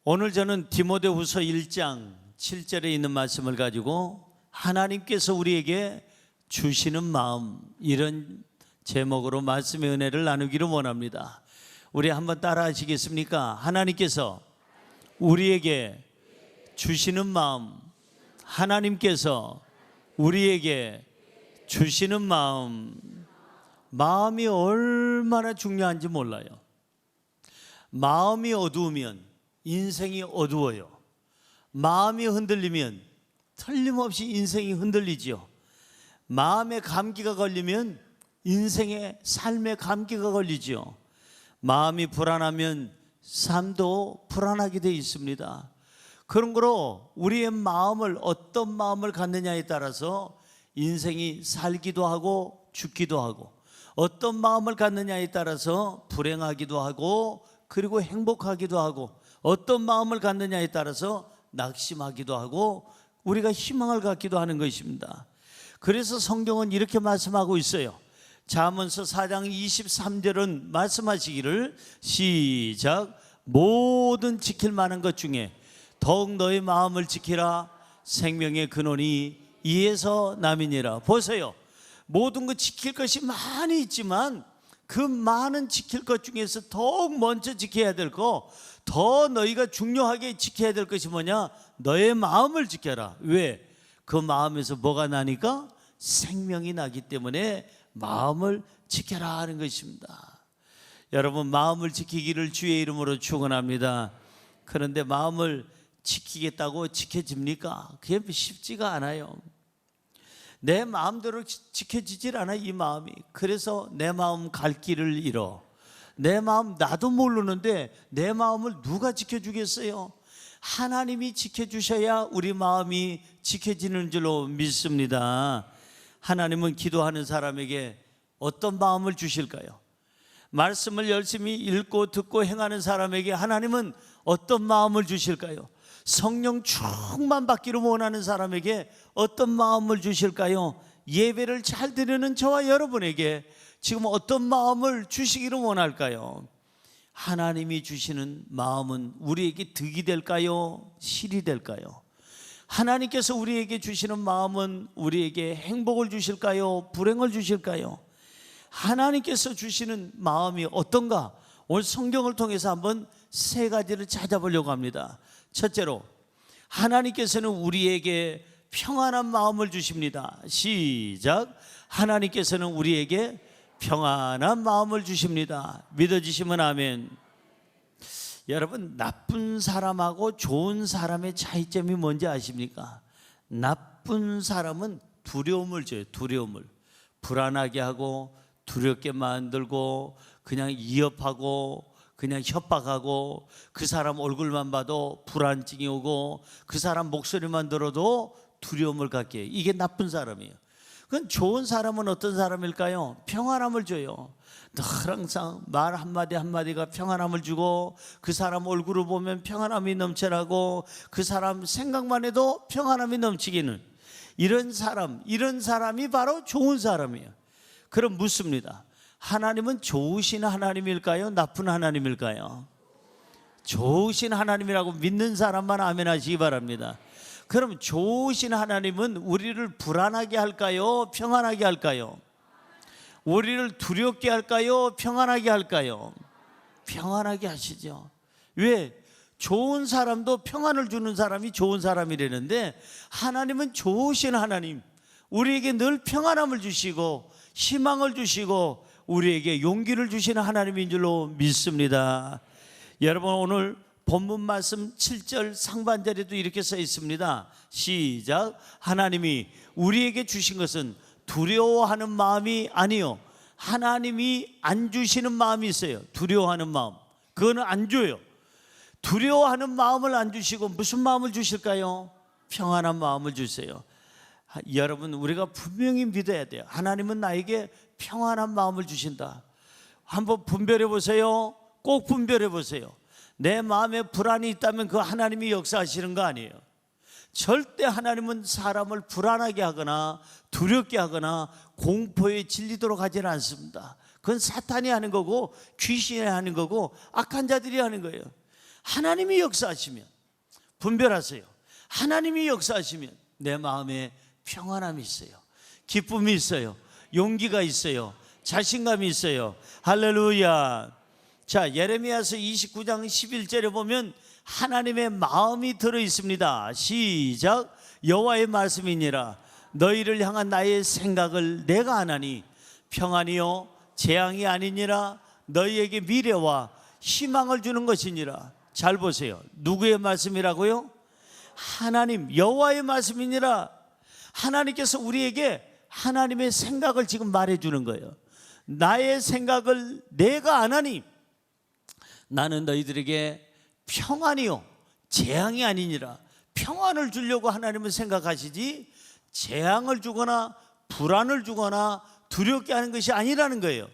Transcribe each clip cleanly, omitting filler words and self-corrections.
오늘 저는 디모데후서 1장 7절에 있는 말씀을 가지고 하나님께서 우리에게 주시는 마음, 이런 제목으로 말씀의 은혜를 나누기를 원합니다. 우리 한번 따라 하시겠습니까? 하나님께서 우리에게 주시는 마음, 하나님께서 우리에게 주시는 마음. 마음이 얼마나 중요한지 몰라요. 마음이 어두우면 인생이 어두워요. 마음이 흔들리면 틀림없이 인생이 흔들리지요. 마음의 감기가 걸리면 인생의 삶의 감기가 걸리지요. 마음이 불안하면 삶도 불안하게 되어 있습니다. 그런 거로 우리의 마음을, 어떤 마음을 갖느냐에 따라서 인생이 살기도 하고 죽기도 하고, 어떤 마음을 갖느냐에 따라서 불행하기도 하고 그리고 행복하기도 하고, 어떤 마음을 갖느냐에 따라서 낙심하기도 하고 우리가 희망을 갖기도 하는 것입니다. 그래서 성경은 이렇게 말씀하고 있어요. 잠언서 4장 23절은 말씀하시기를, 시작, 모든 지킬 만한 것 중에 더욱 너의 마음을 지키라. 생명의 근원이 이에서 남이니라. 보세요. 모든 것 지킬 것이 많이 있지만 그 많은 지킬 것 중에서 더욱 먼저 지켜야 될 거, 더 너희가 중요하게 지켜야 될 것이 뭐냐? 너의 마음을 지켜라. 왜? 그 마음에서 뭐가 나니까? 생명이 나기 때문에 마음을 지켜라 하는 것입니다. 여러분, 마음을 지키기를 주의 이름으로 축원합니다. 그런데 마음을 지키겠다고 지켜집니까? 그게 쉽지가 않아요. 내 마음대로 지켜지질 않아, 이 마음이. 그래서 내 마음 갈 길을 잃어. 내 마음 나도 모르는데 내 마음을 누가 지켜주겠어요? 하나님이 지켜주셔야 우리 마음이 지켜지는 줄로 믿습니다. 하나님은 기도하는 사람에게 어떤 마음을 주실까요? 말씀을 열심히 읽고 듣고 행하는 사람에게 하나님은 어떤 마음을 주실까요? 성령 충만 받기를 원하는 사람에게 어떤 마음을 주실까요? 예배를 잘 드리는 저와 여러분에게 지금 어떤 마음을 주시기를 원할까요? 하나님이 주시는 마음은 우리에게 득이 될까요? 실이 될까요? 하나님께서 우리에게 주시는 마음은 우리에게 행복을 주실까요? 불행을 주실까요? 하나님께서 주시는 마음이 어떤가? 오늘 성경을 통해서 한번 세 가지를 찾아보려고 합니다. 첫째로, 하나님께서는 우리에게 평안한 마음을 주십니다. 시작. 하나님께서는 우리에게 평안한 마음을 주십니다. 믿어지시면 아멘. 여러분, 나쁜 사람하고 좋은 사람의 차이점이 뭔지 아십니까? 나쁜 사람은 두려움을 줘요. 두려움을. 불안하게 하고 두렵게 만들고 그냥 위협하고 그냥 협박하고, 그 사람 얼굴만 봐도 불안증이 오고 그 사람 목소리만 들어도 두려움을 갖게 해요. 이게 나쁜 사람이에요. 그건 좋은 사람은 어떤 사람일까요? 평안함을 줘요. 늘 항상 말 한마디 한마디가 평안함을 주고, 그 사람 얼굴을 보면 평안함이 넘쳐나고 그 사람 생각만 해도 평안함이 넘치기는, 이런 사람이 바로 좋은 사람이에요. 그럼 묻습니다. 하나님은 좋으신 하나님일까요? 나쁜 하나님일까요? 좋으신 하나님이라고 믿는 사람만 아멘 하시기 바랍니다. 그럼 좋으신 하나님은 우리를 불안하게 할까요? 평안하게 할까요? 우리를 두렵게 할까요? 평안하게 할까요? 평안하게 하시죠. 왜? 좋은 사람도 평안을 주는 사람이 좋은 사람이라는데, 하나님은 좋으신 하나님, 우리에게 늘 평안함을 주시고 희망을 주시고 우리에게 용기를 주시는 하나님인 줄로 믿습니다. 여러분, 오늘 본문 말씀 7절 상반절에도 이렇게 써 있습니다. 시작. 하나님이 우리에게 주신 것은 두려워하는 마음이 아니요, 하나님이 안 주시는 마음이 있어요. 두려워하는 마음, 그거는 안 줘요. 두려워하는 마음을 안 주시고 무슨 마음을 주실까요? 평안한 마음을 주세요. 여러분, 우리가 분명히 믿어야 돼요. 하나님은 나에게 평안한 마음을 주신다. 한번 분별해 보세요. 꼭 분별해 보세요. 내 마음에 불안이 있다면 그 하나님이 역사하시는 거 아니에요. 절대 하나님은 사람을 불안하게 하거나 두렵게 하거나 공포에 질리도록 하지는 않습니다. 그건 사탄이 하는 거고 귀신이 하는 거고 악한 자들이 하는 거예요. 하나님이 역사하시면, 분별하세요. 하나님이 역사하시면 내 마음에 평안함이 있어요. 기쁨이 있어요. 용기가 있어요. 자신감이 있어요. 할렐루야. 자, 예레미야서 29장 11절에 보면 하나님의 마음이 들어 있습니다. 시작. 여호와의 말씀이니라. 너희를 향한 나의 생각을 내가 아나니 평안이요 재앙이 아니니라. 너희에게 미래와 희망을 주는 것이니라. 잘 보세요. 누구의 말씀이라고요? 하나님, 여호와의 말씀이니라. 하나님께서 우리에게 하나님의 생각을 지금 말해주는 거예요. 나의 생각을 내가 아나니 나는 너희들에게 평안이요 재앙이 아니니라. 평안을 주려고 하나님은 생각하시지 재앙을 주거나 불안을 주거나 두렵게 하는 것이 아니라는 거예요.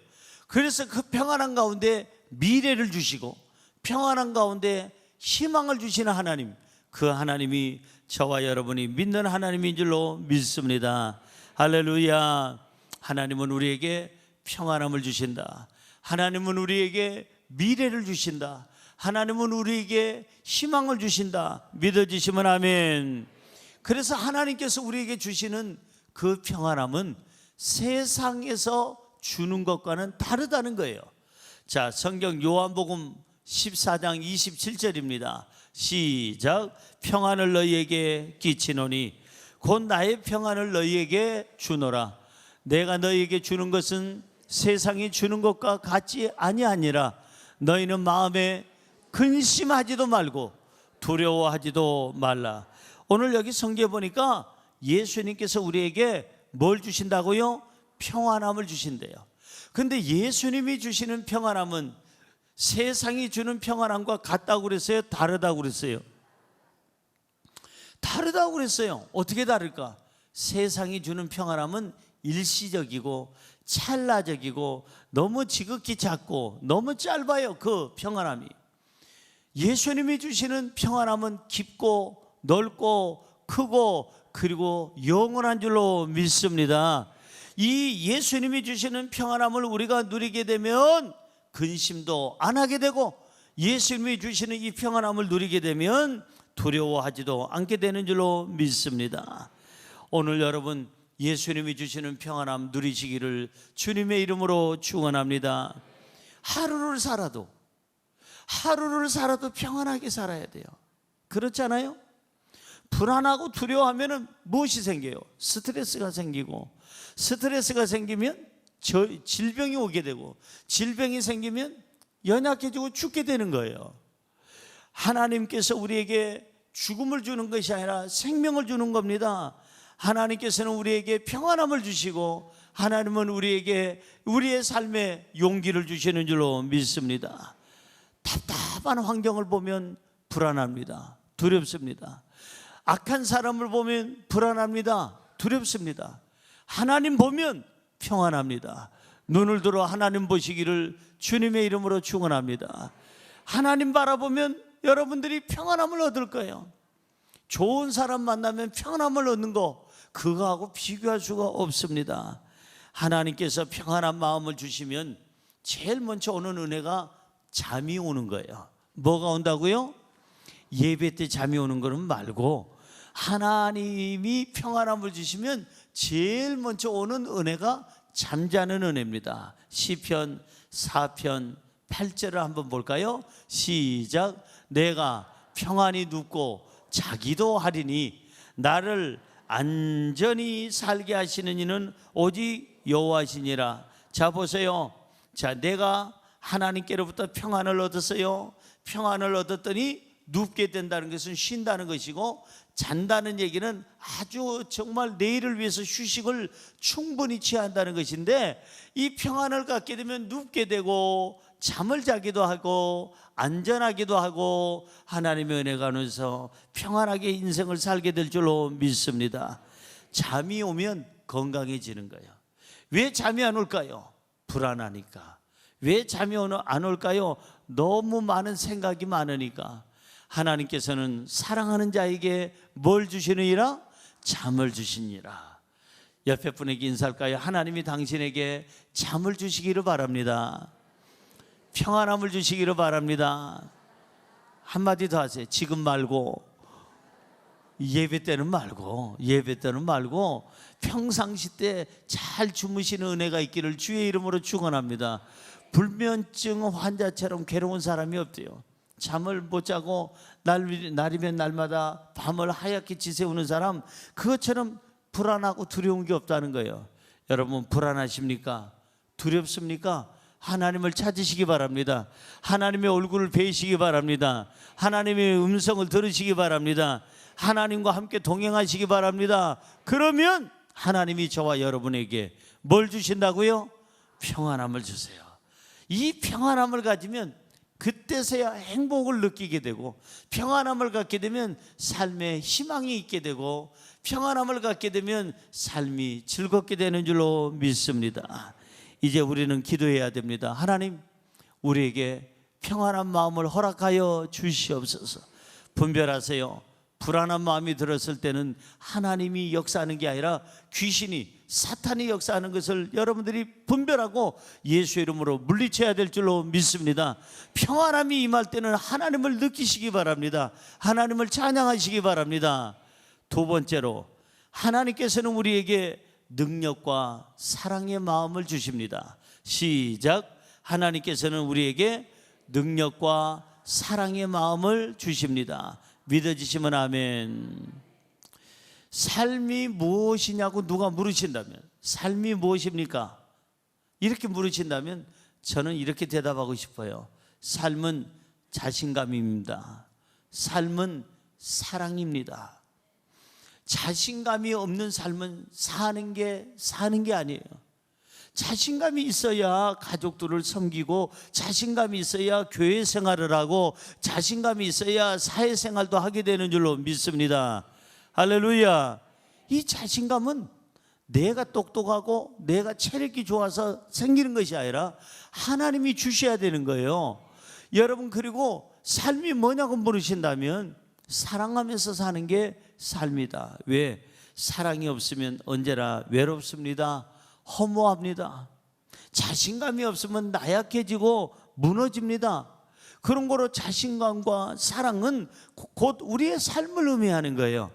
그래서 그 평안한 가운데 미래를 주시고 평안한 가운데 희망을 주시는 하나님, 그 하나님이 저와 여러분이 믿는 하나님인 줄로 믿습니다. 할렐루야. 하나님은 우리에게 평안함을 주신다. 하나님은 우리에게 미래를 주신다. 하나님은 우리에게 희망을 주신다. 믿어지시면 아멘. 그래서 하나님께서 우리에게 주시는 그 평안함은 세상에서 주는 것과는 다르다는 거예요. 자, 성경 요한복음 14장 27절입니다. 시작. 평안을 너희에게 끼치노니 곧 나의 평안을 너희에게 주노라. 내가 너희에게 주는 것은 세상이 주는 것과 같지 아니하니라. 너희는 마음에 근심하지도 말고 두려워하지도 말라. 오늘 여기 성경에 보니까 예수님께서 우리에게 뭘 주신다고요? 평안함을 주신대요. 근데 예수님이 주시는 평안함은 세상이 주는 평안함과 같다고 그랬어요? 다르다고 그랬어요? 다르다고 그랬어요. 어떻게 다를까? 세상이 주는 평안함은 일시적이고 찰나적이고 너무 지극히 작고 너무 짧아요. 그 평안함이. 예수님이 주시는 평안함은 깊고 넓고 크고 그리고 영원한 줄로 믿습니다. 이 예수님이 주시는 평안함을 우리가 누리게 되면 근심도 안 하게 되고, 예수님이 주시는 이 평안함을 누리게 되면 두려워하지도 않게 되는 줄로 믿습니다. 오늘 여러분 예수님이 주시는 평안함 누리시기를 주님의 이름으로 축원합니다. 하루를 살아도 평안하게 살아야 돼요. 그렇잖아요? 불안하고 두려워하면 무엇이 생겨요? 스트레스가 생기고, 스트레스가 생기면 질병이 오게 되고, 질병이 생기면 연약해지고 죽게 되는 거예요. 하나님께서 우리에게 죽음을 주는 것이 아니라 생명을 주는 겁니다. 하나님께서는 우리에게 평안함을 주시고, 하나님은 우리에게 우리의 삶에 용기를 주시는 줄로 믿습니다. 답답한 환경을 보면 불안합니다. 두렵습니다. 악한 사람을 보면 불안합니다. 두렵습니다. 하나님 보면 평안합니다. 눈을 들어 하나님 보시기를 주님의 이름으로 축원합니다. 하나님 바라보면 여러분들이 평안함을 얻을 거예요. 좋은 사람 만나면 평안함을 얻는 거, 그거하고 비교할 수가 없습니다. 하나님께서 평안한 마음을 주시면 제일 먼저 오는 은혜가 잠이 오는 거예요. 뭐가 온다고요? 예배 때 잠이 오는 거는 말고, 하나님이 평안함을 주시면 제일 먼저 오는 은혜가 잠자는 은혜입니다. 시편 4편 8절을 한번 볼까요? 시작. 내가 평안히 눕고 자기도 하리니 나를 안전히 살게 하시는 이는 오직 여호와시니라. 자, 보세요. 자, 내가 하나님께로부터 평안을 얻었어요. 평안을 얻었더니 눕게 된다는 것은 쉰다는 것이고, 잔다는 얘기는 아주 정말 내일을 위해서 휴식을 충분히 취한다는 것인데, 이 평안을 갖게 되면 눕게 되고 잠을 자기도 하고 안전하기도 하고 하나님의 은혜가 오면서 평안하게 인생을 살게 될 줄로 믿습니다. 잠이 오면 건강해지는 거예요. 왜 잠이 안 올까요? 불안하니까. 왜 잠이 안 올까요? 너무 많은 생각이 많으니까. 하나님께서는 사랑하는 자에게 뭘 주시느니라? 잠을 주시니라. 옆에 분에게 인사할까요? 하나님이 당신에게 잠을 주시기를 바랍니다. 평안함을 주시기를 바랍니다. 한마디 더 하세요. 지금 말고, 예배 때는 말고 평상시 때 잘 주무시는 은혜가 있기를 주의 이름으로 축원합니다. 불면증 환자처럼 괴로운 사람이 없대요. 잠을 못 자고 날이면 날마다 밤을 하얗게 지새우는 사람, 그것처럼 불안하고 두려운 게 없다는 거예요. 여러분, 불안하십니까? 두렵습니까? 하나님을 찾으시기 바랍니다. 하나님의 얼굴을 뵈시기 바랍니다. 하나님의 음성을 들으시기 바랍니다. 하나님과 함께 동행하시기 바랍니다. 그러면 하나님이 저와 여러분에게 뭘 주신다고요? 평안함을 주세요. 이 평안함을 가지면 그때서야 행복을 느끼게 되고, 평안함을 갖게 되면 삶에 희망이 있게 되고, 평안함을 갖게 되면 삶이 즐겁게 되는 줄로 믿습니다. 이제 우리는 기도해야 됩니다. 하나님, 우리에게 평안한 마음을 허락하여 주시옵소서. 분별하세요. 불안한 마음이 들었을 때는 하나님이 역사하는 게 아니라 귀신이, 사탄이 역사하는 것을 여러분들이 분별하고 예수 이름으로 물리쳐야 될 줄로 믿습니다. 평안함이 임할 때는 하나님을 느끼시기 바랍니다. 하나님을 찬양하시기 바랍니다. 두 번째로, 하나님께서는 우리에게 능력과 사랑의 마음을 주십니다. 시작. 하나님께서는 우리에게 능력과 사랑의 마음을 주십니다. 믿어지시면 아멘. 삶이 무엇이냐고 누가 물으신다면, 삶이 무엇입니까? 이렇게 물으신다면 저는 이렇게 대답하고 싶어요. 삶은 자신감입니다. 삶은 사랑입니다. 자신감이 없는 삶은 사는 게 아니에요. 자신감이 있어야 가족들을 섬기고, 자신감이 있어야 교회 생활을 하고, 자신감이 있어야 사회생활도 하게 되는 줄로 믿습니다. 할렐루야. 이 자신감은 내가 똑똑하고 내가 체력이 좋아서 생기는 것이 아니라 하나님이 주셔야 되는 거예요. 여러분, 그리고 삶이 뭐냐고 물으신다면 사랑하면서 사는 게 삶이다. 왜? 사랑이 없으면 언제나 외롭습니다. 허무합니다. 자신감이 없으면 나약해지고 무너집니다. 그런 거로 자신감과 사랑은 곧 우리의 삶을 의미하는 거예요.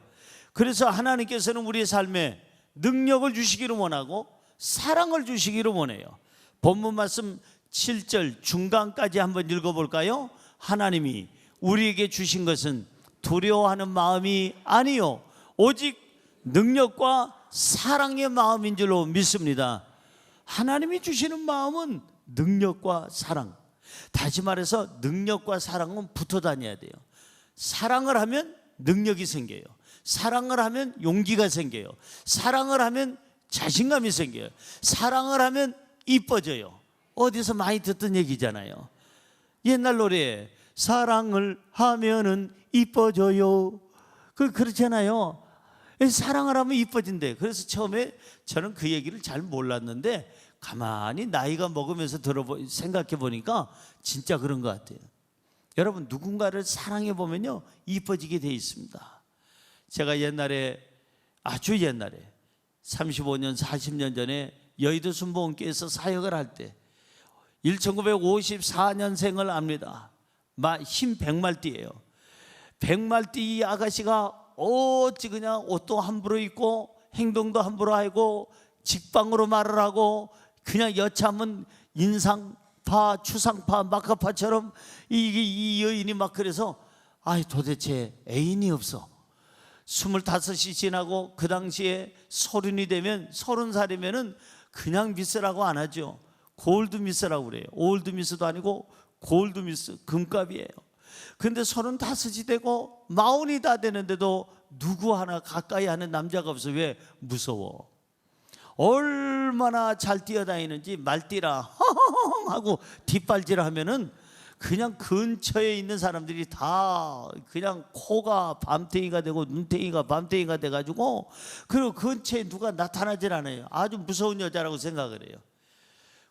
그래서 하나님께서는 우리의 삶에 능력을 주시기를 원하고 사랑을 주시기를 원해요. 본문 말씀 7절 중간까지 한번 읽어볼까요? 하나님이 우리에게 주신 것은 두려워하는 마음이 아니요 오직 능력과 사랑의 마음인 줄로 믿습니다. 하나님이 주시는 마음은 능력과 사랑. 다시 말해서 능력과 사랑은 붙어 다녀야 돼요. 사랑을 하면 능력이 생겨요. 사랑을 하면 용기가 생겨요. 사랑을 하면 자신감이 생겨요. 사랑을 하면 이뻐져요. 어디서 많이 듣던 얘기잖아요. 옛날 노래 사랑을 하면은 이뻐져요. 그렇잖아요. 사랑을 하면 이뻐진대. 그래서 처음에 저는 그 얘기를 잘 몰랐는데 가만히 나이가 먹으면서 생각해 보니까 진짜 그런 것 같아요. 여러분, 누군가를 사랑해 보면요 이뻐지게 돼 있습니다. 제가 옛날에, 아주 옛날에 35년 40년 전에 여의도 순복음교회에서 사역을 할 때 1954년생을 압니다. 흰 백말띠예요. 백말띠 아가씨가 어찌 그냥 옷도 함부로 입고 행동도 함부로 하고 직방으로 말을 하고 그냥 여차하면 인상파, 추상파, 마카파처럼 이 여인이 막 그래서 도대체 애인이 없어. 25이 지나고 그 당시에 30이 되면 30살이면은 그냥 미스라고 안 하죠. 골드미스라고 그래요. 올드미스도 아니고 골드미스, 금값이에요. 근데 35이 되고 40이 다 되는데도 누구 하나 가까이 하는 남자가 없어. 왜? 무서워. 얼마나 잘 뛰어다니는지 말띠라 허허허 하고 뒷발질 하면은 그냥 근처에 있는 사람들이 다 그냥 코가 밤탱이가 되고 눈탱이가 밤탱이가 돼가지고, 그리고 근처에 누가 나타나질 않아요. 아주 무서운 여자라고 생각을 해요.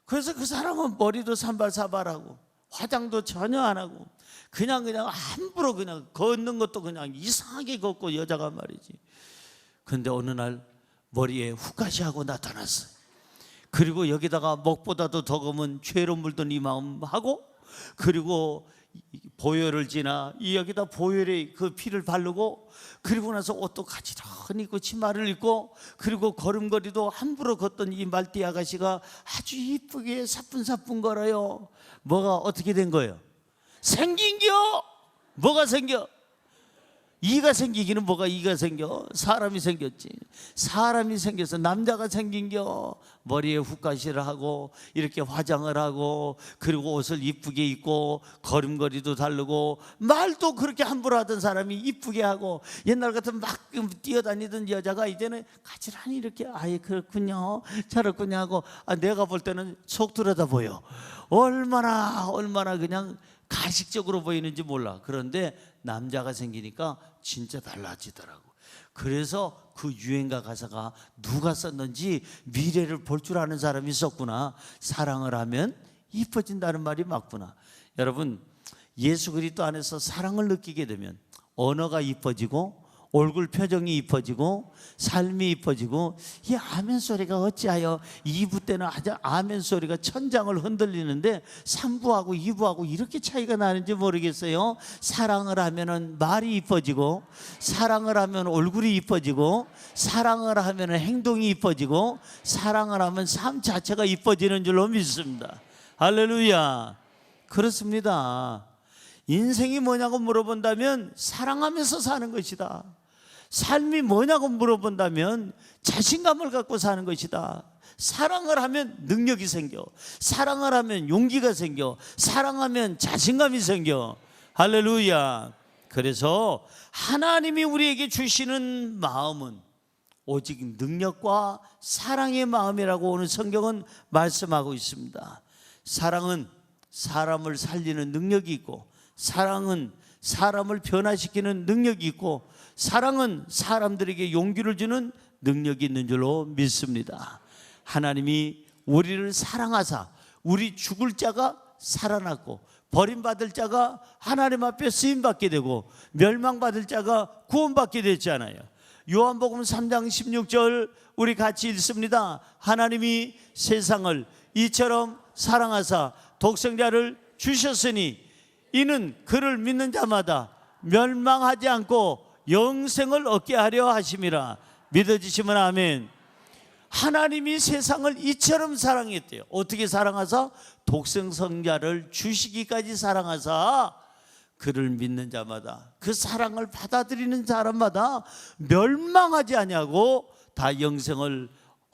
그래서 그 사람은 머리도 산발사발하고 화장도 전혀 안 하고 그냥 함부로 그냥 걷는 것도 그냥 이상하게 걷고 여자가 말이지. 근데 어느 날 머리에 후가시하고 나타났어요. 그리고 여기다가 먹보다도 더 검은 죄로 물든 이 마음 하고, 그리고 보혈을 지나 여기다 보혈의 그 피를 바르고, 그리고 나서 옷도 가지런히 입고 치마를 입고, 그리고 걸음걸이도 함부로 걷던 이 말띠 아가씨가 아주 이쁘게 사뿐사뿐 걸어요. 뭐가 어떻게 된 거예요? 생긴겨. 뭐가 생겨? 이가 생기기는 뭐가 이가 생겨? 사람이 생겼지. 사람이 생겨서 남자가 생긴겨. 머리에 훅가시를 하고 이렇게 화장을 하고, 그리고 옷을 이쁘게 입고 걸음걸이도 다르고 말도 그렇게 함부로 하던 사람이 이쁘게 하고, 옛날 같으면 막 뛰어다니던 여자가 이제는 가지런히 이렇게 아예 그렇군요 저렇군요 하고, 내가 볼 때는 속 들여다 보여. 얼마나 그냥 가식적으로 보이는지 몰라. 그런데 남자가 생기니까 진짜 달라지더라고. 그래서 그 유행가 가사가 누가 썼는지 미래를 볼 줄 아는 사람이 있었구나. 사랑을 하면 이뻐진다는 말이 맞구나. 여러분, 예수 그리스도 안에서 사랑을 느끼게 되면 언어가 이뻐지고, 얼굴 표정이 이뻐지고, 삶이 이뻐지고, 이 아멘 소리가 어찌하여 2부 때는 아주 아멘 소리가 천장을 흔들리는데 3부하고 2부하고 이렇게 차이가 나는지 모르겠어요. 사랑을 하면은 말이 이뻐지고, 사랑을 하면 얼굴이 이뻐지고, 사랑을 하면 행동이 이뻐지고, 사랑을 하면 삶 자체가 이뻐지는 줄로 믿습니다. 할렐루야. 그렇습니다. 인생이 뭐냐고 물어본다면 사랑하면서 사는 것이다. 삶이 뭐냐고 물어본다면 자신감을 갖고 사는 것이다. 사랑을 하면 능력이 생겨. 사랑을 하면 용기가 생겨. 사랑하면 자신감이 생겨. 할렐루야. 그래서 하나님이 우리에게 주시는 마음은 오직 능력과 사랑의 마음이라고 오늘 성경은 말씀하고 있습니다. 사랑은 사람을 살리는 능력이 있고, 사랑은 사람을 변화시키는 능력이 있고, 사랑은 사람들에게 용기를 주는 능력이 있는 줄로 믿습니다. 하나님이 우리를 사랑하사 우리 죽을 자가 살아났고, 버림받을 자가 하나님 앞에 쓰임받게 되고, 멸망받을 자가 구원받게 됐잖아요. 요한복음 3장 16절 우리 같이 읽습니다. 하나님이 세상을 이처럼 사랑하사 독생자를 주셨으니 이는 그를 믿는 자마다 멸망하지 않고 영생을 얻게 하려 하심이라. 믿어지시면 아멘. 하나님이 세상을 이처럼 사랑했대요. 어떻게 사랑하사? 독생성자를 주시기까지 사랑하사 그를 믿는 자마다, 그 사랑을 받아들이는 사람마다 멸망하지 아니하고 다 영생을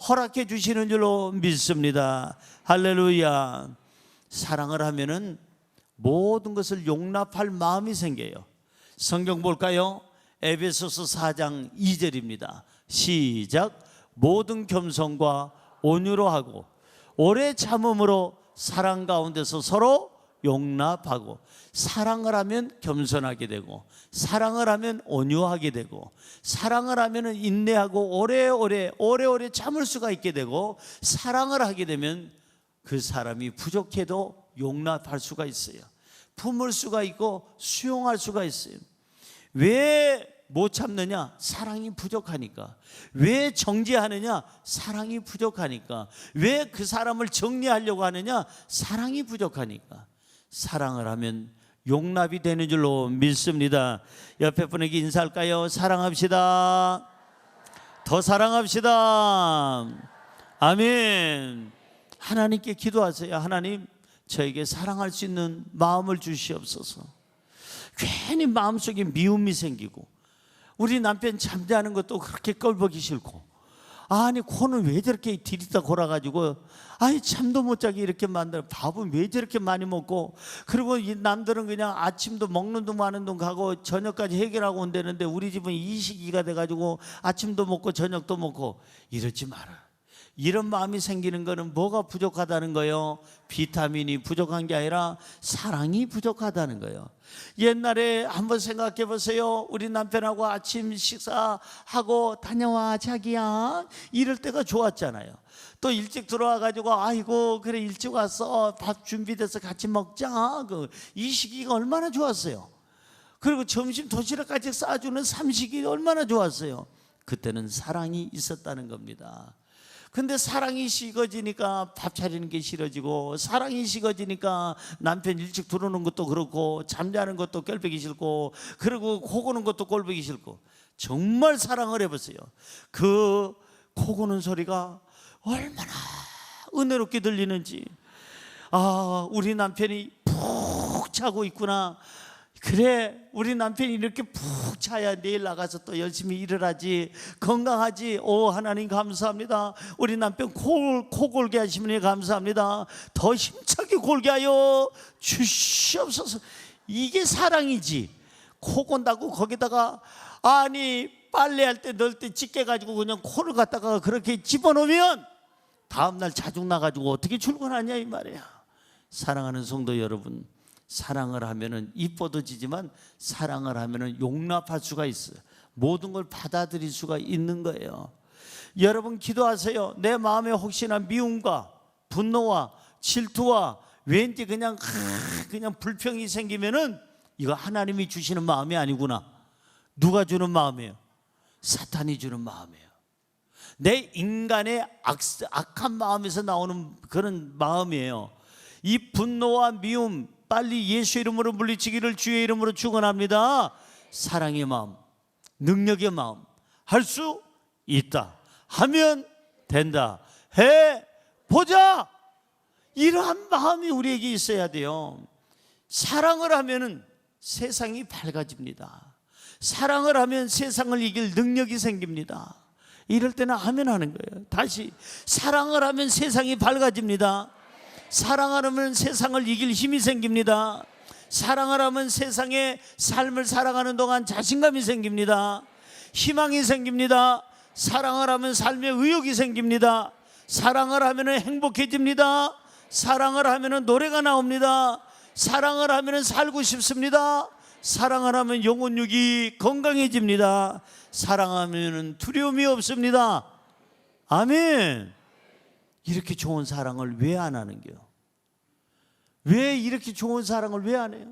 허락해 주시는 줄로 믿습니다. 할렐루야. 사랑을 하면은 모든 것을 용납할 마음이 생겨요. 성경 볼까요? 에베소서 4장 2절입니다. 시작. 모든 겸손과 온유로 하고 오래 참음으로 사랑 가운데서 서로 용납하고. 사랑을 하면 겸손하게 되고, 사랑을 하면 온유하게 되고, 사랑을 하면 인내하고 오래오래 참을 수가 있게 되고, 사랑을 하게 되면 그 사람이 부족해도 용납할 수가 있어요. 품을 수가 있고 수용할 수가 있어요. 왜 못 참느냐? 사랑이 부족하니까. 왜 정죄하느냐? 사랑이 부족하니까. 왜 그 사람을 정리하려고 하느냐? 사랑이 부족하니까. 사랑을 하면 용납이 되는 줄로 믿습니다. 옆에 분에게 인사할까요? 사랑합시다. 더 사랑합시다. 아멘. 하나님께 기도하세요. 하나님, 저에게 사랑할 수 있는 마음을 주시옵소서. 괜히 마음속에 미움이 생기고, 우리 남편 잠자는 것도 그렇게 꼴보기 싫고, 아니 코는 왜 저렇게 디리다 골아가지고, 아니 잠도 못 자게 이렇게 만들어, 밥은 왜 저렇게 많이 먹고, 그리고 이 남들은 그냥 아침도 먹는 둥 마는 둥 가고 저녁까지 해결하고 온다는데 우리 집은 이시기가 돼가지고 아침도 먹고 저녁도 먹고. 이러지 마라. 이런 마음이 생기는 거는 뭐가 부족하다는 거예요? 비타민이 부족한 게 아니라 사랑이 부족하다는 거예요. 옛날에 한번 생각해 보세요. 우리 남편하고 아침 식사하고 다녀와 자기야 이럴 때가 좋았잖아요. 또 일찍 들어와 가지고 아이고 그래 일찍 왔어, 밥 준비돼서 같이 먹자. 이 시기가 얼마나 좋았어요. 그리고 점심 도시락까지 싸주는 삼식이 얼마나 좋았어요. 그때는 사랑이 있었다는 겁니다. 근데 사랑이 식어지니까 밥 차리는 게 싫어지고, 사랑이 식어지니까 남편 일찍 들어오는 것도 그렇고, 잠자는 것도 꼴보기 싫고, 그리고 코 고는 것도 꼴보기 싫고. 정말 사랑을 해보세요. 그 코 고는 소리가 얼마나 은혜롭게 들리는지. 아, 우리 남편이 푹 자고 있구나. 그래, 우리 남편이 이렇게 푹 자야 내일 나가서 또 열심히 일을 하지, 건강하지. 오, 하나님 감사합니다. 우리 남편 코 골게 하시면 감사합니다. 더 힘차게 골게 하여 주시옵소서. 이게 사랑이지. 코 곤다고 거기다가, 아니 빨래할 때 넣을 때 찢게 가지고 그냥 코를 갖다가 그렇게 집어넣으면 다음날 자죽 나가지고 어떻게 출근하냐 이 말이야. 사랑하는 성도 여러분, 사랑을 하면은 이뻐도 지지만, 사랑을 하면은 용납할 수가 있어요. 모든 걸 받아들일 수가 있는 거예요. 여러분 기도하세요. 내 마음에 혹시나 미움과 분노와 질투와 왠지 그냥 불평이 생기면은, 이거 하나님이 주시는 마음이 아니구나. 누가 주는 마음이에요? 사탄이 주는 마음이에요. 내 인간의 악한 마음에서 나오는 그런 마음이에요. 이 분노와 미움 빨리 예수 이름으로 물리치기를 주의 이름으로 축원합니다. 사랑의 마음, 능력의 마음, 할 수 있다, 하면 된다, 해보자, 이러한 마음이 우리에게 있어야 돼요. 사랑을 하면은 세상이 밝아집니다. 사랑을 하면 세상을 이길 능력이 생깁니다. 이럴 때는 하면 하는 거예요. 다시, 사랑을 하면 세상이 밝아집니다. 사랑을 하면 세상을 이길 힘이 생깁니다. 사랑을 하면 세상의 삶을 살아가는 동안 자신감이 생깁니다. 희망이 생깁니다. 사랑을 하면 삶의 의욕이 생깁니다. 사랑을 하면 행복해집니다. 사랑을 하면 노래가 나옵니다. 사랑을 하면 살고 싶습니다. 사랑을 하면 영혼육이 건강해집니다. 사랑하면 두려움이 없습니다. 아멘. 이렇게 좋은 사랑을 왜 안 하는 거요? 왜 이렇게 좋은 사랑을 왜 안 해요?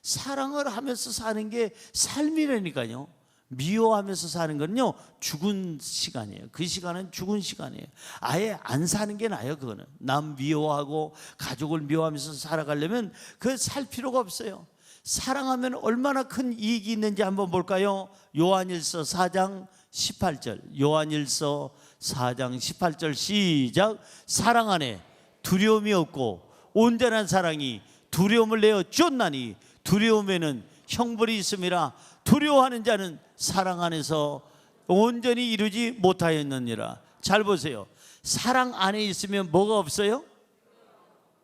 사랑을 하면서 사는 게 삶이라니까요. 미워하면서 사는 건요, 죽은 시간이에요. 그 시간은 죽은 시간이에요. 아예 안 사는 게 나아요. 그거는 남 미워하고 가족을 미워하면서 살아가려면 그 살 필요가 없어요. 사랑하면 얼마나 큰 이익이 있는지 한번 볼까요? 요한일서 4장 18절. 요한일서 4장 18절 시작. 사랑 안에 두려움이 없고 온전한 사랑이 두려움을 내어 쫓나니 두려움에는 형벌이 있음이라. 두려워하는 자는 사랑 안에서 온전히 이루지 못하였느니라. 잘 보세요. 사랑 안에 있으면 뭐가 없어요?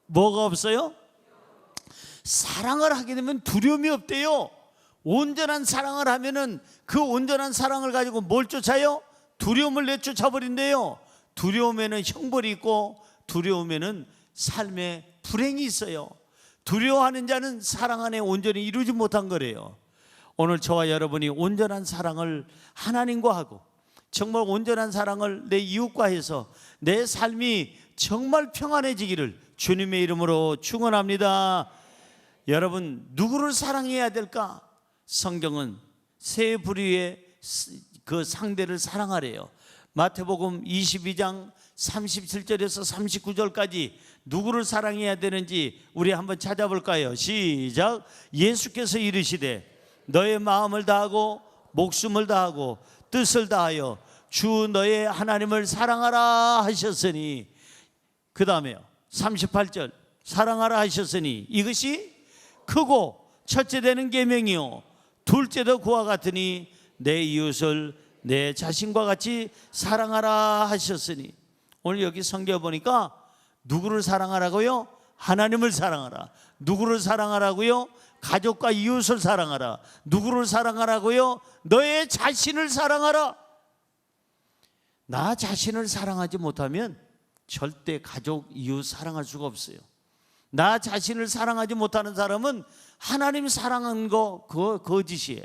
뭐가 없어요? 사랑을 하게 되면 두려움이 없대요. 온전한 사랑을 하면은 그 온전한 사랑을 가지고 뭘 쫓아요? 두려움을 내쫓아 버린대요. 두려움에는 형벌이 있고 두려움에는 삶의 불행이 있어요. 두려워하는 자는 사랑 안에 온전히 이루지 못한 거래요. 오늘 저와 여러분이 온전한 사랑을 하나님과 하고 정말 온전한 사랑을 내 이웃과 해서 내 삶이 정말 평안해지기를 주님의 이름으로 축원합니다. 여러분, 누구를 사랑해야 될까? 성경은 세 부류의 그 상대를 사랑하래요. 마태복음 22장 37절에서 39절까지 누구를 사랑해야 되는지 우리 한번 찾아볼까요? 시작. 예수께서 이르시되 너의 마음을 다하고 목숨을 다하고 뜻을 다하여 주 너의 하나님을 사랑하라 하셨으니, 그 다음에요 38절 사랑하라 하셨으니 이것이 크고 첫째 되는 계명이요 둘째도 그와 같으니 내 이웃을 내 자신과 같이 사랑하라 하셨으니. 오늘 여기 성경 보니까 누구를 사랑하라고요? 하나님을 사랑하라. 누구를 사랑하라고요? 가족과 이웃을 사랑하라. 누구를 사랑하라고요? 너의 자신을 사랑하라. 나 자신을 사랑하지 못하면 절대 가족, 이웃 사랑할 수가 없어요. 나 자신을 사랑하지 못하는 사람은 하나님 사랑한 거 그거 거짓이에요.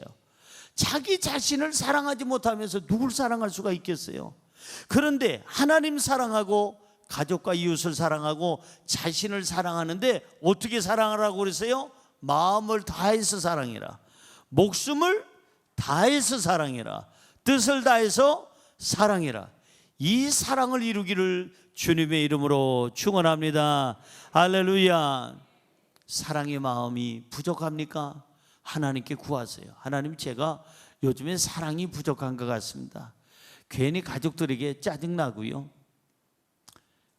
자기 자신을 사랑하지 못하면서 누굴 사랑할 수가 있겠어요? 그런데 하나님 사랑하고 가족과 이웃을 사랑하고 자신을 사랑하는데 어떻게 사랑하라고 그랬어요? 마음을 다해서 사랑해라. 목숨을 다해서 사랑해라. 뜻을 다해서 사랑해라. 이 사랑을 이루기를 주님의 이름으로 축원합니다. 할렐루야. 사랑의 마음이 부족합니까? 하나님께 구하세요. 하나님, 제가 요즘에 사랑이 부족한 것 같습니다. 괜히 가족들에게 짜증나고요,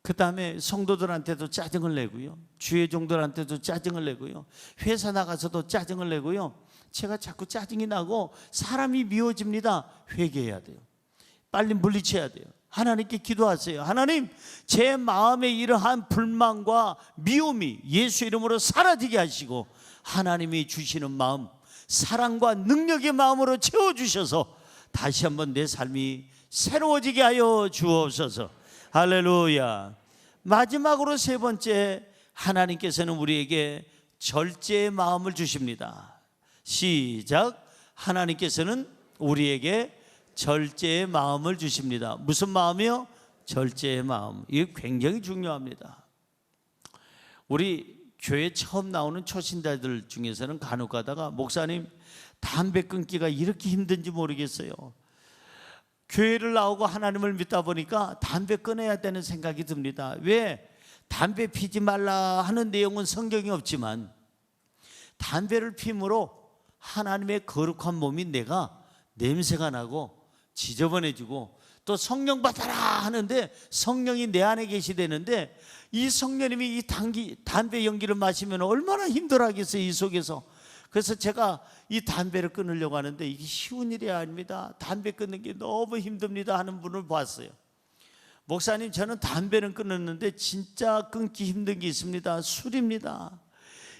그 다음에 성도들한테도 짜증을 내고요, 주의 종들한테도 짜증을 내고요, 회사 나가서도 짜증을 내고요. 제가 자꾸 짜증이 나고 사람이 미워집니다. 회개해야 돼요. 빨리 물리쳐야 돼요. 하나님께 기도하세요. 하나님, 제 마음에 이러한 불만과 미움이 예수 이름으로 사라지게 하시고, 하나님이 주시는 마음, 사랑과 능력의 마음으로 채워주셔서 다시 한번 내 삶이 새로워지게 하여 주옵소서. 할렐루야. 마지막으로 세 번째, 하나님께서는 우리에게 절제의 마음을 주십니다. 시작. 하나님께서는 우리에게 절제의 마음을 주십니다. 무슨 마음이요? 절제의 마음. 이게 굉장히 중요합니다. 우리 교회 처음 나오는 초신자들 중에서는 간혹 가다가, 목사님, 담배 끊기가 이렇게 힘든지 모르겠어요. 교회를 나오고 하나님을 믿다 보니까 담배 끊어야 되는 생각이 듭니다. 왜? 담배 피지 말라 하는 내용은 성경이 없지만 담배를 피므로 하나님의 거룩한 몸인 내가 냄새가 나고 지저분해지고, 또 성령 받아라 하는데 성령이 내 안에 계시되는데, 이 성령님이 이 담배 연기를 마시면 얼마나 힘들어하겠어요, 이 속에서. 그래서 제가 이 담배를 끊으려고 하는데 이게 쉬운 일이 아닙니다. 담배 끊는 게 너무 힘듭니다 하는 분을 봤어요. 목사님, 저는 담배는 끊었는데 진짜 끊기 힘든 게 있습니다. 술입니다.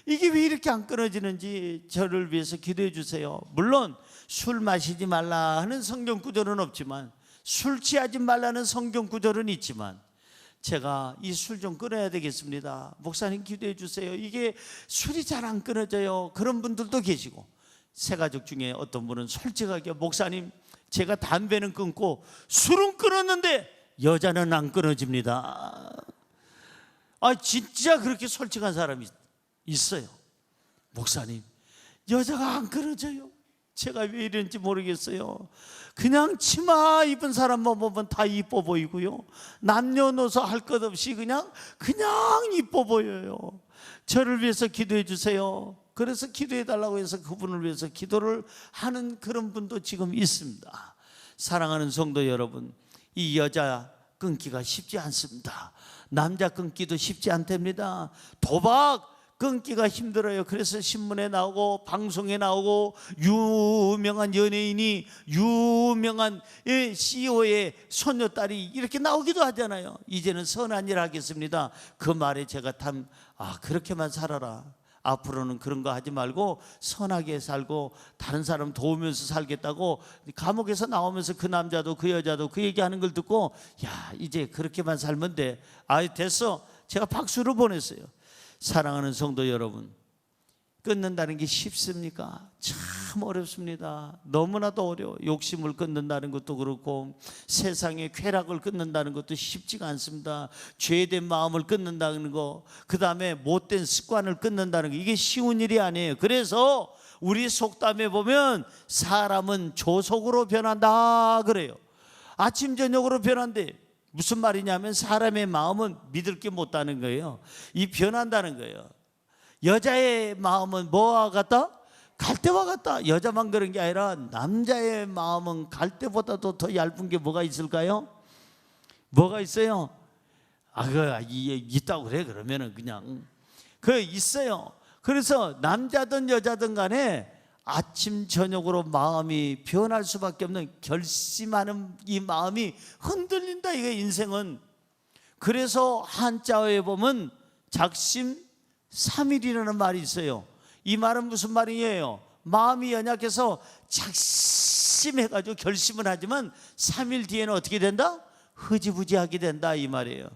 이게 왜 이렇게 안 끊어지는지 저를 위해서 기도해 주세요. 물론 술 마시지 말라 하는 성경 구절은 없지만, 술 취하지 말라는 성경 구절은 있지만, 제가 이 술 좀 끊어야 되겠습니다. 목사님 기도해 주세요. 이게 술이 잘 안 끊어져요. 그런 분들도 계시고, 새 가족 중에 어떤 분은 솔직하게, 목사님, 제가 담배는 끊고 술은 끊었는데 여자는 안 끊어집니다. 진짜 그렇게 솔직한 사람이 있어요. 목사님, 여자가 안 끊어져요. 제가 왜 이런지 모르겠어요. 그냥 치마 입은 사람만 보면 다 이뻐 보이고요, 남녀노소 할 것 없이 그냥 이뻐 보여요. 저를 위해서 기도해 주세요. 그래서 기도해 달라고 해서 그분을 위해서 기도를 하는 그런 분도 지금 있습니다. 사랑하는 성도 여러분, 이 여자 끊기가 쉽지 않습니다. 남자 끊기도 쉽지 않답니다. 도박 끊기가 힘들어요. 그래서 신문에 나오고 방송에 나오고, 유명한 연예인이, 유명한 CEO의 손녀딸이 이렇게 나오기도 하잖아요. 이제는 선한 일 하겠습니다. 그 말에 제가 그렇게만 살아라. 앞으로는 그런 거 하지 말고 선하게 살고 다른 사람 도우면서 살겠다고 감옥에서 나오면서 그 남자도 그 여자도 그 얘기하는 걸 듣고, 야, 이제 그렇게만 살면 돼. 됐어. 제가 박수를 보냈어요. 사랑하는 성도 여러분, 끊는다는 게 쉽습니까? 참 어렵습니다. 너무나도 어려워. 욕심을 끊는다는 것도 그렇고, 세상의 쾌락을 끊는다는 것도 쉽지가 않습니다. 죄된 마음을 끊는다는 거, 그 다음에 못된 습관을 끊는다는 거, 이게 쉬운 일이 아니에요. 그래서 우리 속담에 보면 사람은 조속으로 변한다 그래요. 아침 저녁으로 변한대. 무슨 말이냐면 사람의 마음은 믿을 게 못다는 거예요. 이 변한다는 거예요. 여자의 마음은 뭐와 같다? 갈대와 같다. 여자만 그런 게 아니라 남자의 마음은 갈대보다도 더 얇은 게 뭐가 있을까요? 뭐가 있어요? 있다고 그래. 그러면은 그냥 있어요. 그래서 남자든 여자든 간에 아침 저녁으로 마음이 변할 수밖에 없는, 결심하는 이 마음이 흔들린다, 이게 인생은. 그래서 한자어에 보면 작심삼일이라는 말이 있어요. 이 말은 무슨 말이에요? 마음이 연약해서 작심해가지고 결심을 하지만 3일 뒤에는 어떻게 된다? 흐지부지하게 된다, 이 말이에요.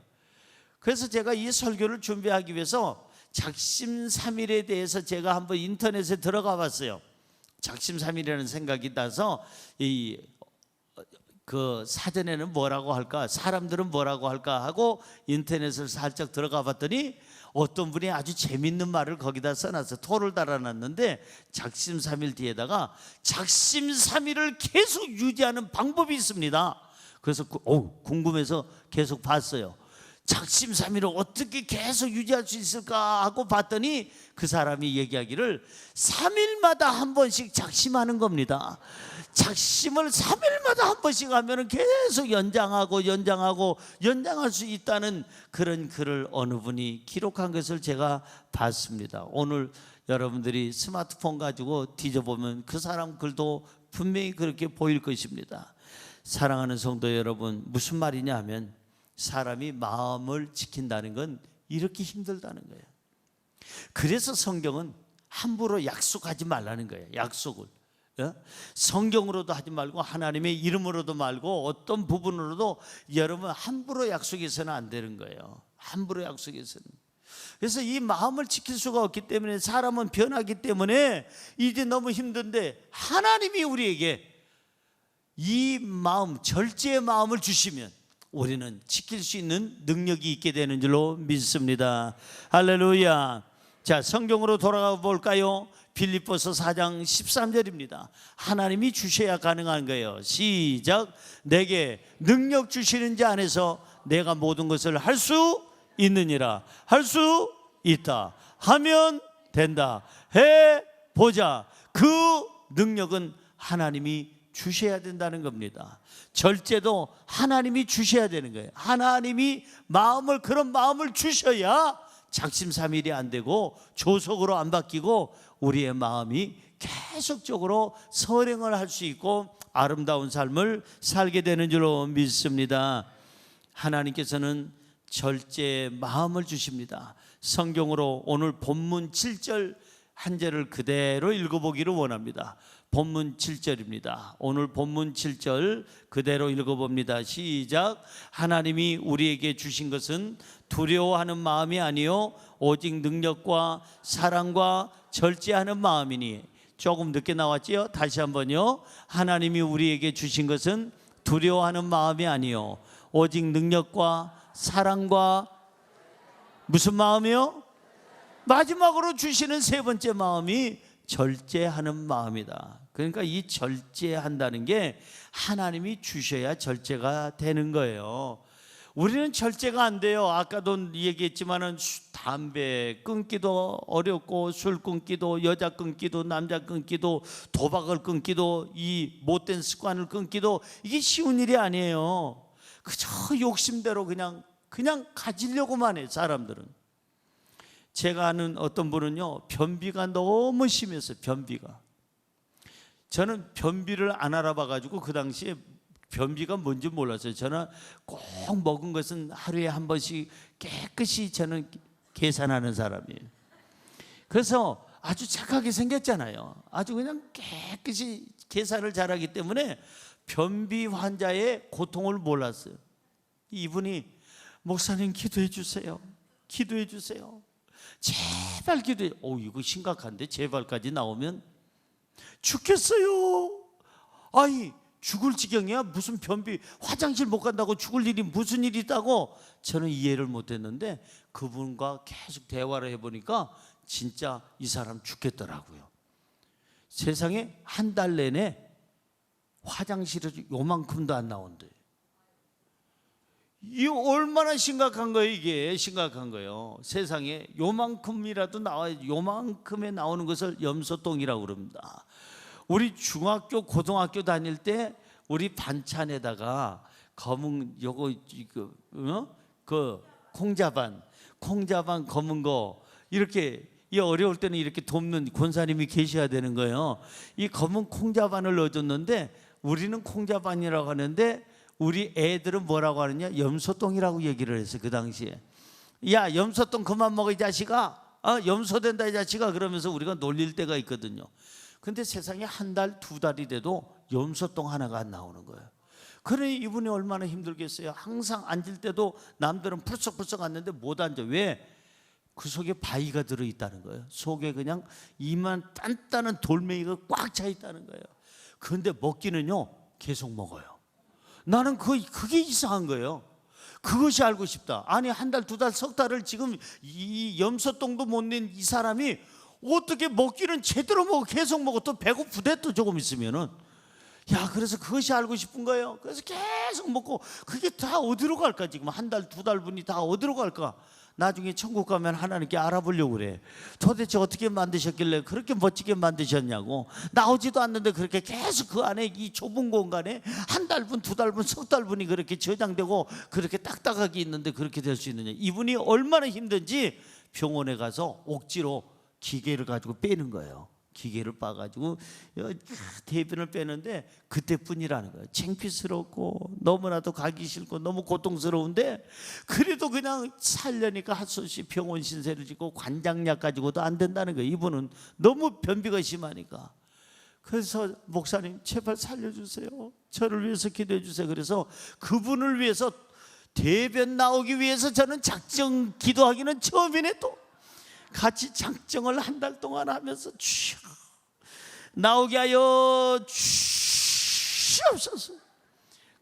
그래서 제가 이 설교를 준비하기 위해서 작심삼일에 대해서 제가 한번 인터넷에 들어가 봤어요. 작심삼일이라는 생각이 나서 그 사전에는 뭐라고 할까, 사람들은 뭐라고 할까 하고 인터넷을 살짝 들어가 봤더니 어떤 분이 아주 재밌는 말을 거기다 써놨어요. 토를 달아놨는데 작심삼일 뒤에다가 작심삼일을 계속 유지하는 방법이 있습니다. 그래서 궁금해서 계속 봤어요. 작심삼일을 어떻게 계속 유지할 수 있을까 하고 봤더니 그 사람이 얘기하기를 3일마다 한 번씩 작심하는 겁니다. 작심을 3일마다 한 번씩 하면 계속 연장할 수 있다는 그런 글을 어느 분이 기록한 것을 제가 봤습니다. 오늘 여러분들이 스마트폰 가지고 뒤져보면 그 사람 글도 분명히 그렇게 보일 것입니다. 사랑하는 성도 여러분, 무슨 말이냐 하면 사람이 마음을 지킨다는 건 이렇게 힘들다는 거예요. 그래서 성경은 함부로 약속하지 말라는 거예요. 약속을 성경으로도 하지 말고 하나님의 이름으로도 말고 어떤 부분으로도 여러분 함부로 약속해서는 안 되는 거예요. 함부로 약속해서는. 그래서 이 마음을 지킬 수가 없기 때문에 사람은 변하기 때문에 이제 너무 힘든데 하나님이 우리에게 이 마음, 절제의 마음을 주시면 우리는 지킬 수 있는 능력이 있게 되는 줄로 믿습니다. 할렐루야. 자, 성경으로 돌아가 볼까요? 빌립보서 4장 13절입니다. 하나님이 주셔야 가능한 거예요. 시작. 내게 능력 주시는 자 안에서 내가 모든 것을 할 수 있느니라. 할 수 있다. 하면 된다. 해보자. 그 능력은 하나님이 주셔야 된다는 겁니다. 절제도 하나님이 주셔야 되는 거예요. 하나님이 그런 마음을 주셔야 작심삼일이 안 되고 조속으로 안 바뀌고 우리의 마음이 계속적으로 선행을 할 수 있고 아름다운 삶을 살게 되는 줄로 믿습니다. 하나님께서는 절제의 마음을 주십니다. 성경으로 오늘 본문 7절 한 절을 그대로 읽어보기를 원합니다. 본문 7절입니다. 오늘 본문 7절 그대로 읽어봅니다. 시작. 하나님이 우리에게 주신 것은 두려워하는 마음이 아니요 오직 능력과 사랑과 절제하는 마음이니. 조금 늦게 나왔지요? 다시 한번요. 하나님이 우리에게 주신 것은 두려워하는 마음이 아니요 오직 능력과 사랑과 무슨 마음이요? 마지막으로 주시는 세 번째 마음이 절제하는 마음이다. 그러니까 이 절제한다는 게 하나님이 주셔야 절제가 되는 거예요. 우리는 절제가 안 돼요. 아까도 얘기했지만은 담배 끊기도 어렵고 술 끊기도 여자 끊기도 남자 끊기도 도박을 끊기도 이 못된 습관을 끊기도 이게 쉬운 일이 아니에요. 그저 욕심대로 그냥 가지려고만 해 사람들은. 제가 아는 어떤 분은요 변비가 너무 심했어요. 변비가. 저는 변비를 안 알아봐 가지고 그 당시에 변비가 뭔지 몰랐어요. 저는 꼭 먹은 것은 하루에 한 번씩 깨끗이 저는 계산하는 사람이에요. 그래서 아주 착하게 생겼잖아요. 아주 그냥 깨끗이 계산을 잘하기 때문에 변비 환자의 고통을 몰랐어요. 이분이 목사님 기도해 주세요. 기도해 주세요. 제발 기도해. 이거 심각한데 제발까지 나오면 죽겠어요. 아이 죽을 지경이야. 무슨 변비 화장실 못 간다고 죽을 일이 무슨 일이 있다고. 저는 이해를 못했는데 그분과 계속 대화를 해보니까 진짜 이 사람 죽겠더라고요. 세상에 한 달 내내 화장실에서 요만큼도 안 나온대. 이 얼마나 심각한 거예요. 이게 심각한 거예요. 세상에 요만큼이라도 나와야 요만큼에 나오는 것을 염소똥이라고 그럽니다. 우리 중학교 고등학교 다닐 때 우리 반찬에다가 검은 그 콩자반 검은 거 이렇게 이 어려울 때는 이렇게 돕는 권사님이 계셔야 되는 거예요. 이 검은 콩자반을 넣어줬는데 우리는 콩자반이라고 하는데 우리 애들은 뭐라고 하느냐? 염소똥이라고 얘기를 했어요. 그 당시에. 야 염소똥 그만 먹어 이 자식아. 염소된다 이 자식아. 그러면서 우리가 놀릴 때가 있거든요. 근데 세상에 한 달, 두 달이 돼도 염소똥 하나가 안 나오는 거예요. 그러니 이분이 얼마나 힘들겠어요. 항상 앉을 때도 남들은 풀썩풀썩 앉는데 못 앉아. 왜? 그 속에 바위가 들어있다는 거예요. 속에 그냥 이만 단단한 돌멩이가 꽉 차 있다는 거예요. 그런데 먹기는요 계속 먹어요. 나는 그게 이상한 거예요. 그것이 알고 싶다. 아니 한 달, 두 달, 석 달을 지금 이 염소똥도 못 낸 이 사람이 어떻게 먹기는 제대로 먹어 계속 먹어. 또 배고프대 또 조금 있으면은 야, 그래서 그것이 알고 싶은 거예요. 그래서 계속 먹고, 그게 다 어디로 갈까? 지금 한 달, 두 달 분이 다 어디로 갈까? 나중에 천국 가면 하나님께 알아보려고 그래. 도대체 어떻게 만드셨길래 그렇게 멋지게 만드셨냐고. 나오지도 않는데 그렇게 계속 그 안에, 이 좁은 공간에 한 달분, 두 달분, 석 달분이 그렇게 저장되고 그렇게 딱딱하게 있는데 그렇게 될 수 있느냐. 이분이 얼마나 힘든지 병원에 가서 억지로 기계를 가지고 빼는 거예요. 기계를 빠가지고 대변을 빼는데 그때뿐이라는 거예요. 창피스럽고 너무나도 가기 싫고 너무 고통스러운데, 그래도 그냥 살려니까 할 수 없이 병원 신세를 짓고 관장약 가지고도 안 된다는 거예요. 이분은 너무 변비가 심하니까. 그래서 목사님 제발 살려주세요, 저를 위해서 기도해 주세요. 그래서 그분을 위해서 대변 나오기 위해서 저는 작정 기도하기는 처음이네. 또 같이 작정을 한 달 동안 하면서 주여 나오게 하여 주시옵소서.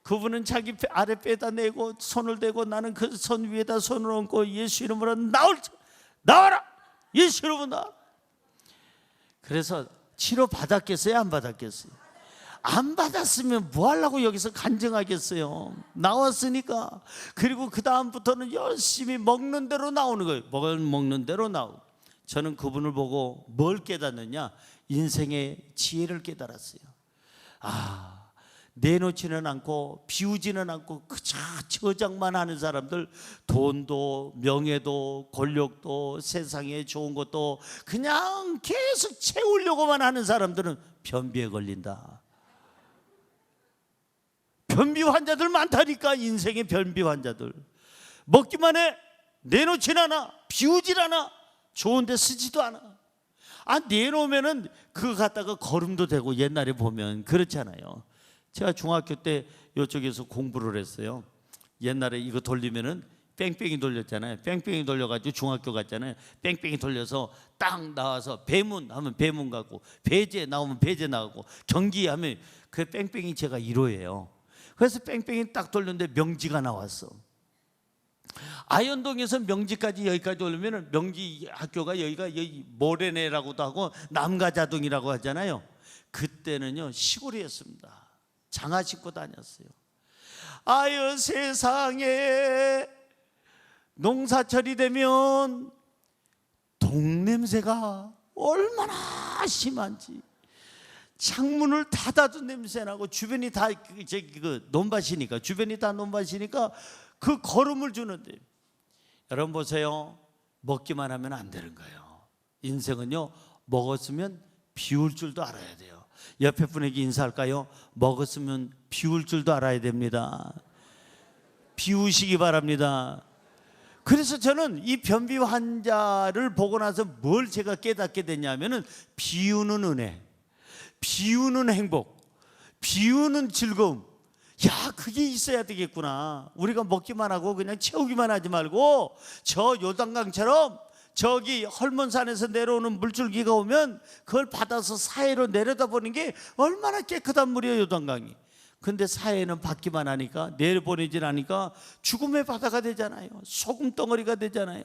그분은 자기 아래 빼다 내고 손을 대고, 나는 그 손 위에다 손을 얹고 예수 이름으로 나와라, 예수 이름으로 나와라. 그래서 치료 받았겠어요, 안 받았겠어요? 안 받았으면 뭐 하려고 여기서 간증하겠어요? 나왔으니까. 그리고 그 다음부터는 열심히 먹는 대로 나오는 거예요. 먹는 대로 나오고. 저는 그분을 보고 뭘 깨닫느냐? 인생의 지혜를 깨달았어요. 내놓지는 않고 비우지는 않고 그저 저장만 하는 사람들, 돈도 명예도 권력도 세상에 좋은 것도 그냥 계속 채우려고만 하는 사람들은 변비에 걸린다. 변비 환자들 많다니까. 인생의 변비 환자들. 먹기만 해, 내놓진 않아, 비우질 않아, 좋은 데 쓰지도 않아. 내놓으면은 그거 갖다가 거름도 되고. 옛날에 보면 그렇잖아요. 제가 중학교 때 이쪽에서 공부를 했어요. 옛날에 이거 돌리면은 뺑뺑이 돌렸잖아요. 뺑뺑이 돌려가지고 중학교 갔잖아요. 뺑뺑이 돌려서 딱 나와서 배문 하면 배문 가고, 배제 나오면 배제 나가고, 경기 하면 그 뺑뺑이 제가 1호예요. 그래서 뺑뺑이 딱 돌렸는데 명지가 나왔어. 아현동에서 명지까지 여기까지 오려면 명지 학교가 여기 모래내라고도 하고 남가자동이라고 하잖아요. 그때는요 시골이었습니다. 장화 신고 다녔어요. 아유 세상에, 농사철이 되면 동냄새가 얼마나 심한지. 창문을 닫아도 냄새나고, 주변이 다 논밭이니까, 주변이 다 논밭이니까 그 거름을 주는데, 여러분 보세요. 먹기만 하면 안 되는 거예요. 인생은요 먹었으면 비울 줄도 알아야 돼요. 옆에 분에게 인사할까요? 먹었으면 비울 줄도 알아야 됩니다. 비우시기 바랍니다. 그래서 저는 이 변비 환자를 보고 나서 뭘 제가 깨닫게 됐냐면은, 비우는 은혜, 비우는 행복, 비우는 즐거움. 야, 그게 있어야 되겠구나. 우리가 먹기만 하고 그냥 채우기만 하지 말고, 저 요단강처럼 저기 헐몬산에서 내려오는 물줄기가 오면 그걸 받아서 사해로 내려다보는 게 얼마나 깨끗한 물이에요, 요단강이. 근데 사해는 받기만 하니까, 내려보내질 않으니까 죽음의 바다가 되잖아요. 소금 덩어리가 되잖아요.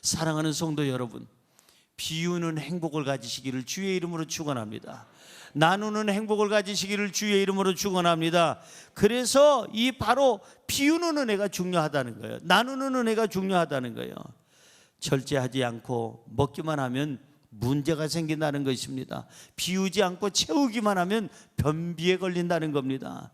사랑하는 성도 여러분, 비우는 행복을 가지시기를 주의 이름으로 축원합니다. 나누는 행복을 가지시기를 주의 이름으로 축원합니다. 그래서 이 바로 비우는 은혜가 중요하다는 거예요. 나누는 은혜가 중요하다는 거예요. 절제하지 않고 먹기만 하면 문제가 생긴다는 것입니다. 비우지 않고 채우기만 하면 변비에 걸린다는 겁니다.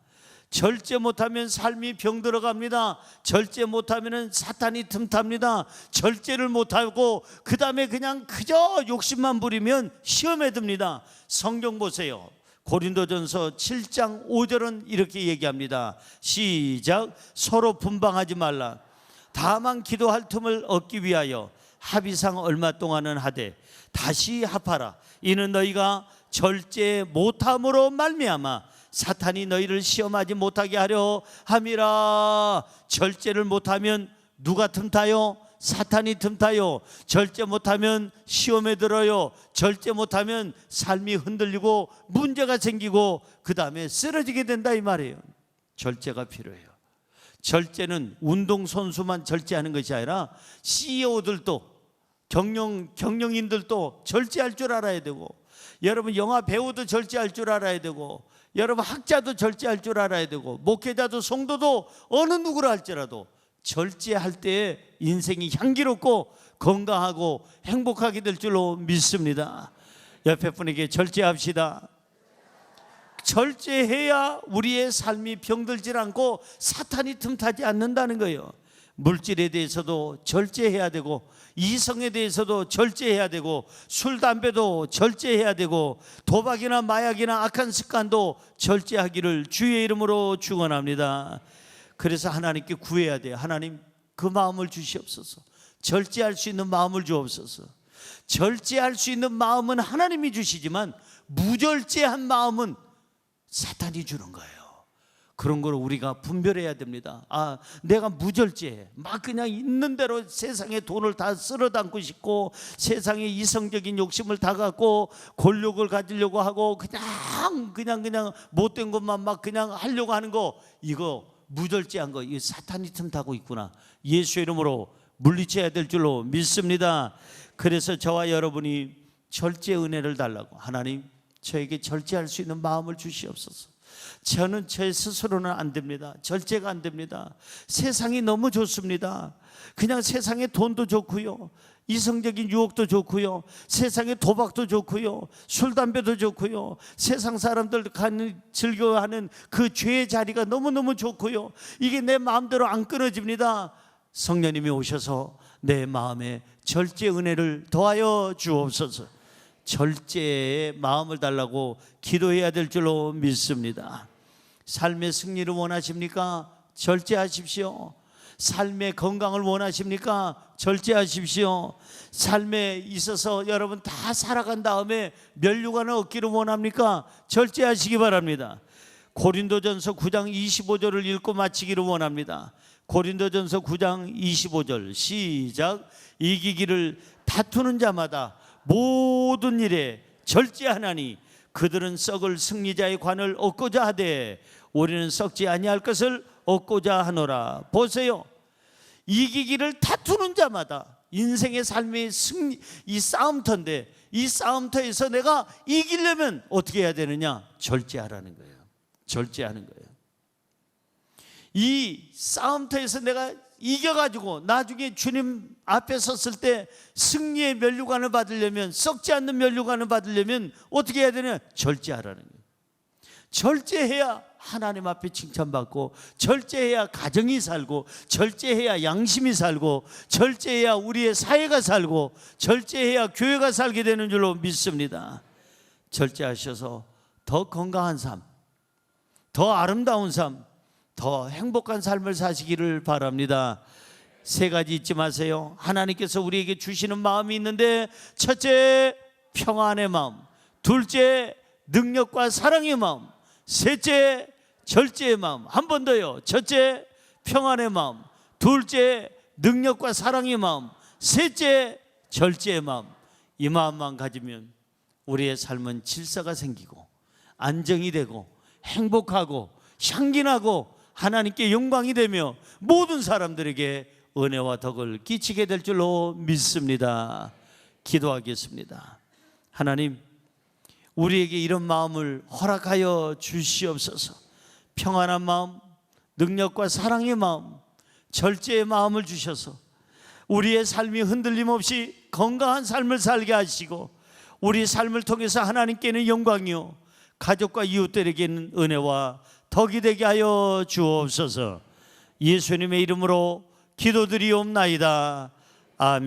절제 못하면 삶이 병들어갑니다. 절제 못하면 사탄이 틈탑니다. 절제를 못하고 그 다음에 그냥 그저 욕심만 부리면 시험에 듭니다. 성경 보세요. 고린도전서 7장 5절은 이렇게 얘기합니다. 시작. 서로 분방하지 말라. 다만 기도할 틈을 얻기 위하여 합의상 얼마 동안은 하되 다시 합하라. 이는 너희가 절제 못함으로 말미암아 사탄이 너희를 시험하지 못하게 하려 함이라. 절제를 못하면 누가 틈타요? 사탄이 틈타요. 절제 못하면 시험에 들어요. 절제 못하면 삶이 흔들리고 문제가 생기고 그 다음에 쓰러지게 된다 이 말이에요. 절제가 필요해요. 절제는 운동선수만 절제하는 것이 아니라 CEO들도 경영인들도 절제할 줄 알아야 되고, 여러분 영화 배우도 절제할 줄 알아야 되고, 여러분 학자도 절제할 줄 알아야 되고 목회자도 성도도 어느 누구를 할지라도 절제할 때에 인생이 향기롭고 건강하고 행복하게 될 줄로 믿습니다. 옆에 분에게 절제합시다. 절제해야 우리의 삶이 병들질 않고 사탄이 틈타지 않는다는 거예요. 물질에 대해서도 절제해야 되고 이성에 대해서도 절제해야 되고 술, 담배도 절제해야 되고 도박이나 마약이나 악한 습관도 절제하기를 주의 이름으로 축원합니다. 그래서 하나님께 구해야 돼요. 하나님 그 마음을 주시옵소서. 절제할 수 있는 마음을 주옵소서. 절제할 수 있는 마음은 하나님이 주시지만 무절제한 마음은 사탄이 주는 거예요. 그런 걸 우리가 분별해야 됩니다. 아, 내가 무절제해. 막 그냥 있는 대로 세상에 돈을 다 쓸어 담고 싶고 세상에 이성적인 욕심을 다 갖고 권력을 가지려고 하고 그냥 못된 것만 막 그냥 하려고 하는 거, 이거 무절제한 거, 이거 사탄이 틈타고 있구나. 예수 이름으로 물리쳐야 될 줄로 믿습니다. 그래서 저와 여러분이 절제 은혜를 달라고, 하나님 저에게 절제할 수 있는 마음을 주시옵소서. 저는 제 스스로는 안 됩니다. 절제가 안 됩니다. 세상이 너무 좋습니다. 그냥 세상에 돈도 좋고요, 이성적인 유혹도 좋고요, 세상에 도박도 좋고요, 술, 담배도 좋고요, 세상 사람들 즐겨하는 그 죄의 자리가 너무너무 좋고요, 이게 내 마음대로 안 끊어집니다. 성령님이 오셔서 내 마음에 절제 은혜를 더하여 주옵소서. 절제의 마음을 달라고 기도해야 될 줄로 믿습니다. 삶의 승리를 원하십니까? 절제하십시오. 삶의 건강을 원하십니까? 절제하십시오. 삶에 있어서 여러분 다 살아간 다음에 면류관을 얻기를 원합니까? 절제하시기 바랍니다. 고린도전서 9장 25절을 읽고 마치기를 원합니다. 고린도전서 9장 25절 시작. 이기기를 다투는 자마다 모든 일에 절제하나니 그들은 썩을 승리자의 관을 얻고자 하되 우리는 썩지 아니할 것을 얻고자 하노라. 보세요. 이기기를 다투는 자마다, 인생의 삶의 승리, 이 싸움터인데 이 싸움터에서 내가 이기려면 어떻게 해야 되느냐? 절제하라는 거예요. 절제하는 거예요. 이 싸움터에서 내가 이겨가지고 나중에 주님 앞에 섰을 때 승리의 면류관을 받으려면, 썩지 않는 면류관을 받으려면 어떻게 해야 되냐? 절제하라는 거예요. 절제해야 하나님 앞에 칭찬받고, 절제해야 가정이 살고, 절제해야 양심이 살고, 절제해야 우리의 사회가 살고, 절제해야 교회가 살게 되는 줄로 믿습니다. 절제하셔서 더 건강한 삶, 더 아름다운 삶, 더 행복한 삶을 사시기를 바랍니다. 세 가지 잊지 마세요. 하나님께서 우리에게 주시는 마음이 있는데, 첫째 평안의 마음, 둘째 능력과 사랑의 마음, 셋째 절제의 마음. 한 번 더요. 첫째 평안의 마음, 둘째 능력과 사랑의 마음, 셋째 절제의 마음. 이 마음만 가지면 우리의 삶은 질서가 생기고 안정이 되고 행복하고 향기나고 하나님께 영광이 되며 모든 사람들에게 은혜와 덕을 끼치게 될 줄로 믿습니다. 기도하겠습니다. 하나님, 우리에게 이런 마음을 허락하여 주시옵소서. 평안한 마음, 능력과 사랑의 마음, 절제의 마음을 주셔서 우리의 삶이 흔들림 없이 건강한 삶을 살게 하시고, 우리 삶을 통해서 하나님께는 영광이요 가족과 이웃들에게는 은혜와 덕이 되게 하여 주옵소서. 예수님의 이름으로 기도드리옵나이다. 아멘.